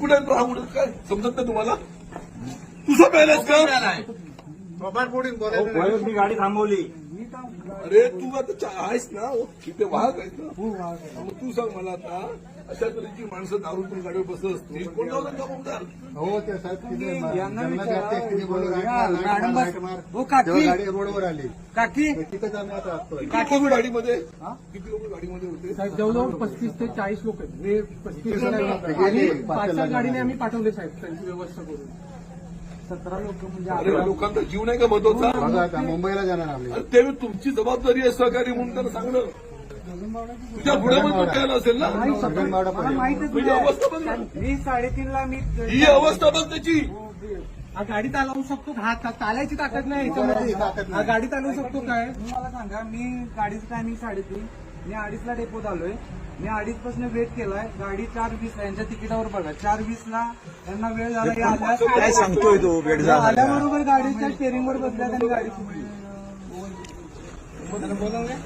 कुठे राहू काय समजत नाही तुम्हाला? तुझं पॅलेस का? मी गाडी थांबवली. अरे तू आता आहेस ना, तिथे वाहक आहेस ना. मग तू सांग मला आता, अशा तऱ्हेची माणसं दारू पण गाडीवर बसत असतील, कोण लावलं का बोलतात? हो ते साहेब काकी रोडवर आली काकी तिथंच आम्ही आता असतोय. किती लोक गाडीमध्ये होते? साहेब जवळजवळ 35 ते 40 लोक आहेत. हे 35 आणि 5 गाडीने आम्ही पाठवले साहेब, त्यांची व्यवस्था करून. 17 लोक म्हणजे अरे लोकांचा जीव नाही का महत्वाचा? बघा आता मुंबईला जाणार आम्ही. अरे ते तुमची जबाबदारी आहे सहकारी म्हणून त्यांना सांगणं. तुझ्या पुढे पण डोक्याला असेल ना. मला माहिती म्हणजे अवस्था बघ ना. मी 3:30ला मी ही अवस्था बघ त्याची. हा गाडी चालवू शकतो का? हा चालायची ताकद नाही याच्यामध्ये. हा गाडी चालवू शकतो काय? मला सांगा, मी गाडीचं टायमिंग 3:30. मी 2:30ला डेपोत आलोय. मी 2:30 पासून वेट केलाय. गाडी 4:20ला, यांच्या तिकिटावर बघा 4:20ला त्यांना वेळ झाला. काय सांगतोय तो वेट झाला आल्याबरोबर गाडीच्या स्टेअरिंगवर बसल्या आणि गाडी बोलवूया.